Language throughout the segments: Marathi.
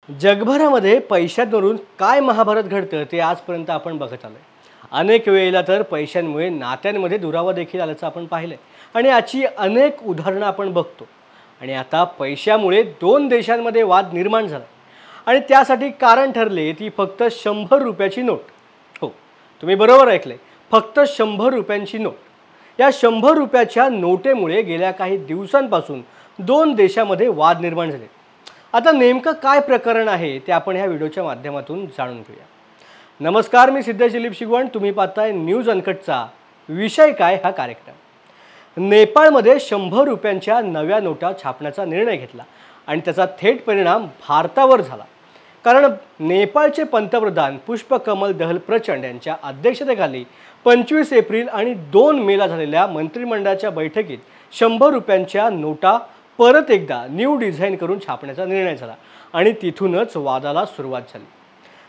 जगभरामध्ये पैशांवरून काय महाभारत घडतं ते आजपर्यंत आपण बघत आलोय. अनेक वेळेला तर पैशांमुळे नात्यांमध्ये दुरावा देखील आल्याचं आपण पाहिलंय आणि याची अनेक उदाहरणं आपण बघतो. आणि आता पैशामुळे दोन देशांमध्ये वाद निर्माण झाला आणि त्यासाठी कारण ठरले ती फक्त 100 रुपयाची नोट. हो, तुम्ही बरोबर ऐकले, फक्त 100 रुपयांची नोट. या 100 रुपयाच्या नोटेमुळे गेल्या काही दिवसांपासून दोन देशांमध्ये वाद निर्माण झाले. आता नेमकं काय प्रकरण आहे ते आपण ह्या व्हिडिओच्या माध्यमातून जाणून घेऊया. नमस्कार, मी सिद्धेश दिलीप शिगवण. तुम्ही पाहताय न्यूज अनकटचा विषय काय हा कार्यक्रम. नेपाळमध्ये 100 रुपयांच्या नव्या नोटा छापण्याचा निर्णय घेतला आणि त्याचा थेट परिणाम भारतावर झाला. कारण नेपाळचे पंतप्रधान पुष्पकमल दहल प्रचंड यांच्या अध्यक्षतेखाली 25 एप्रिल आणि 2 मेला झालेल्या मंत्रिमंडळाच्या बैठकीत 100 रुपयांच्या नोटा परत एकदा न्यू डिझाईन करून छापण्याचा निर्णय झाला आणि तिथूनच वादाला सुरुवात झाली.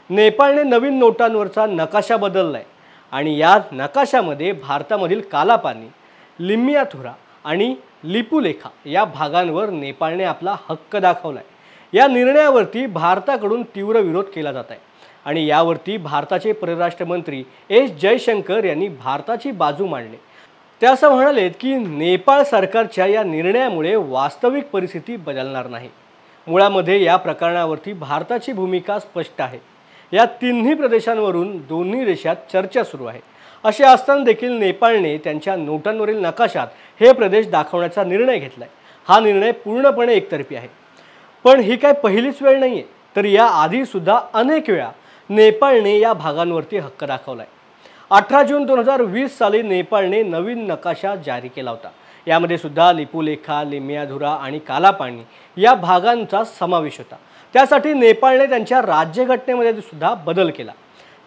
नेपाळने नवीन नोटांवरचा नकाशा बदललाय आणि या नकाशामध्ये भारतामधील कालापानी, लिम्याथुरा आणि लिपुलेखा या भागांवर नेपाळने आपला हक्क दाखवलाय. या निर्णयावरती भारताकडून तीव्र विरोध केला जात आहे आणि यावरती भारताचे परराष्ट्र मंत्री एस जयशंकर यांनी भारताची बाजू मांडली. ते असं म्हणालेत की नेपाळ सरकारच्या या निर्णयामुळे वास्तविक परिस्थिती बदलणार नाही. मुळामध्ये या प्रकरणावरती भारताची भूमिका स्पष्ट आहे. या तिन्ही प्रदेशांवरून दोन्ही देशात चर्चा सुरू आहे. असे असताना देखील नेपाळने त्यांच्या नोटांवरील नकाशात हे प्रदेश दाखवण्याचा निर्णय घेतलाय. हा निर्णय पूर्णपणे एकतर्फी आहे. पण ही काय पहिलीच वेळ नाहीये, तर या आधी सुद्धा अनेक वेळा नेपाळने या भागांवरती हक्क दाखवलाय. 18 जून 2020 साली नेपाळने नवीन नकाशा जारी केला होता. यामध्ये सुद्धा लिपुलेखा, लिम्याधुरा आणि कालापानी या भागांचा समावेश होता. त्यासाठी नेपाळने त्यांच्या राज्यघटनेमध्ये सुद्धा बदल केला.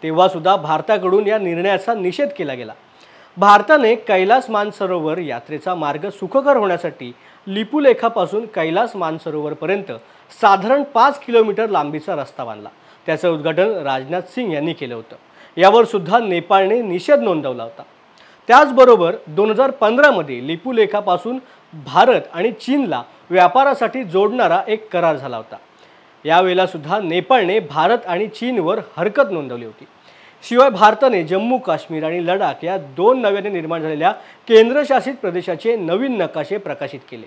तेव्हा सुद्धा भारताकडून या निर्णयाचा निषेध केला गेला. भारताने कैलास मानसरोवर यात्रेचा मार्ग सुखकर होण्यासाठी लिपुलेखापासून कैलास मानसरोवरपर्यंत साधारण 5 किलोमीटर लांबीचा रस्ता बांधला. त्याचं उद्घाटन राजनाथ सिंग यांनी केलं होतं. यावर सुद्धा नेपाळने निषेध नोंदवला होता. त्याचबरोबर 2015 मध्ये लिपुलेखापासून भारत आणि चीनला व्यापारासाठी जोडणारा एक करार झाला होता. यावेळेला सुद्धा नेपाळने भारत आणि चीनवर हरकत नोंदवली होती. शिवाय भारताने जम्मू काश्मीर आणि लडाख या दोन नव्याने निर्माण झालेल्या केंद्रशासित प्रदेशाचे नवीन नकाशे प्रकाशित केले.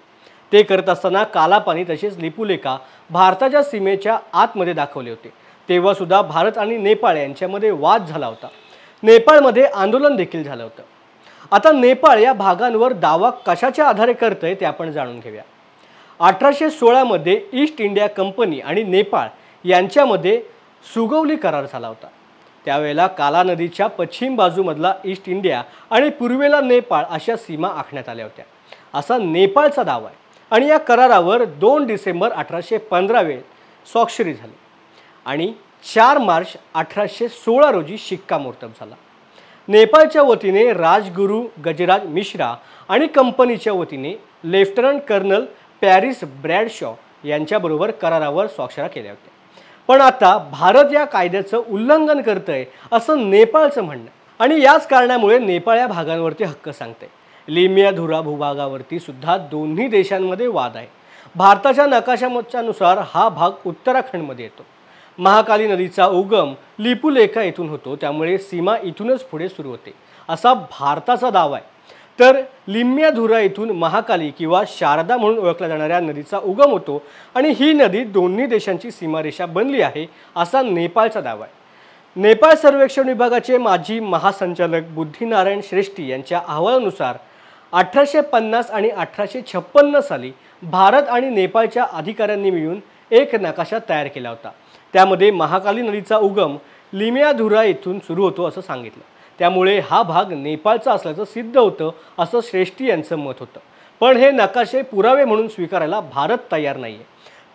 ते करत असताना कालापानी तसेच लिपुलेखा भारताच्या सीमेच्या आतमध्ये दाखवले होते. तेव्हा सुद्धा भारत आणि नेपाळ यांच्यामध्ये वाद झाला होता. नेपाळमध्ये आंदोलन देखील झालं होतं. आता नेपाळ या भागांवर दावा कशाच्या आधारे करतंय ते आपण जाणून घेऊया. 1816 मध्ये ईस्ट इंडिया कंपनी आणि नेपाळ यांच्यामध्ये सुगौली करार झाला होता. त्यावेळेला काला नदीच्या पश्चिम बाजूमधला ईस्ट इंडिया आणि पूर्वेला नेपाळ अशा सीमा आखण्यात आल्या होत्या, असा नेपाळचा दावा आहे. आणि या करारावर 2 डिसेंबर 1815 स्वाक्षरी झाली आणि 4 मार्च 1816 रोजी शिक्कामोर्तब झाला. नेपाळच्या वतीने राजगुरू गजराज मिश्रा आणि कंपनीच्या वतीने लेफ्टनंट कर्नल पॅरिस ब्रॅडशॉ यांच्याबरोबर करारावर स्वाक्षऱ्या केल्या होत्या. पण आता भारत या कायद्याचं उल्लंघन करतंय असं नेपाळचं म्हणणं आणि याच कारणामुळे नेपाळ या भागांवरती हक्क सांगते. लिम्याधुरा भूभागावरती सुद्धा दोन्ही देशांमध्ये वाद आहे. भारताच्या नकाशानुसार हा भाग उत्तराखंडमध्ये येतो. महाकाली नदीचा उगम लिपुलेखा येथून होतो, त्यामुळे सीमा इथूनच पुढे सुरू होते असा भारताचा दावा आहे. तर लिम्याधुरा येथून महाकाली किंवा शारदा म्हणून ओळखल्या जाणाऱ्या नदीचा उगम होतो आणि ही नदी दोन्ही देशांची सीमारेषा बनली आहे असा नेपाळचा दावा आहे. नेपाळ सर्वेक्षण विभागाचे माजी महासंचालक बुद्धिनारायण श्रेष्ठी यांच्या अहवालानुसार 1850 आणि 1856 साली भारत आणि नेपाळच्या अधिकाऱ्यांनी मिळून एक नकाशा तयार केला होता. त्यामध्ये महाकाली नदीचा उगम लिम्याधुरा येथून सुरू होतो असं सांगितलं. त्यामुळे हा भाग नेपाळचा असल्याचं सिद्ध होतं असं श्रेष्ठी यांचं मत होतं. पण हे नकाशे पुरावे म्हणून स्वीकारायला भारत तयार नाहीये.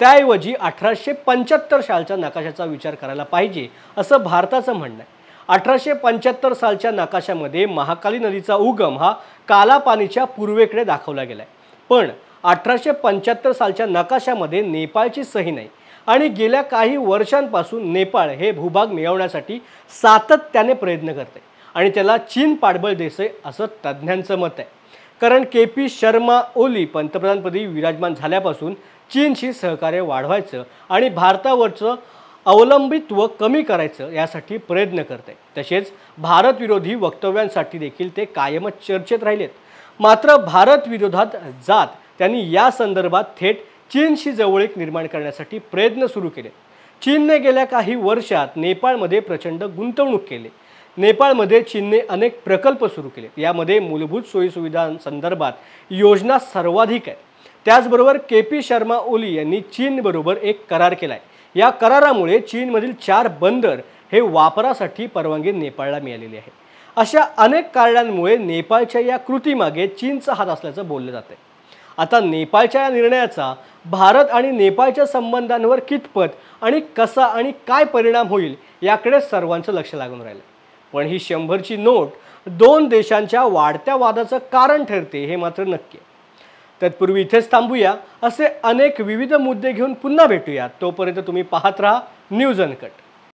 त्याऐवजी 1875 सालच्या नकाशाचा विचार करायला पाहिजे असं भारताचं म्हणणं आहे. 1875 सालच्या नकाशामध्ये महाकाली नदीचा उगम हा कालापानीच्या पूर्वेकडे दाखवला गेलाय. पण 1875 सालच्या नकाशामध्ये नेपाळची सही नाही आणि गेल्या काही वर्षांपासून नेपाळ हे भूभाग मिळवण्यासाठी सातत्याने प्रयत्न करते आणि त्याला चीन पाठबळ देते असं तज्ज्ञांचं मत आहे. कारण KP शर्मा ओली पंतप्रधानपदी विराजमान झाल्यापासून चीनशी सहकार्य वाढवायचं आणि भारतावरचं अवलंबित्व कमी करायचं यासाठी प्रयत्न करते. तसेच भारत विरोधी वक्तव्यांसाठी देखील ते कायमच चर्चेत राहिलेत. मात्र भारत विरोधात जात त्यांनी या संदर्भात थेट चीनशी जवळीक निर्माण करण्यासाठी प्रयत्न सुरू केले. चीनने गेल्या काही वर्षात नेपाळमध्ये प्रचंड गुंतवणूक केली. नेपाळमध्ये चीनने अनेक प्रकल्प सुरू केले. यामध्ये मूलभूत सोयीसुविधांसंदर्भात योजना सर्वाधिक आहे. त्याचबरोबर KP शर्मा ओली यांनी चीनबरोबर एक करार केला आहे. या करारामुळे चीनमधील 4 बंदर हे वापरासाठी परवानगी नेपाळला मिळालेली आहे. अशा अनेक कारणांमुळे नेपाळच्या या कृतीमागे चीनचा हात असल्याचं बोललं जातं. आता नेपाळच्या या निर्णयाचा भारत आणि नेपाळच्या संबंधांवर कितपत आणि कसा आणि काय परिणाम होईल याकडे सर्वांचं लक्ष लागून राहिलं. पण ही 100ची नोट 2 देशांच्या वाढत्या वादाचं कारण ठरते हे मात्र नक्की आहे. तत्पूर्वी इथेच थांबूया. असे अनेक विविध मुद्दे घेऊन पुन्हा भेटूया. तोपर्यंत तुम्ही पाहत राहा न्यूज अनकट.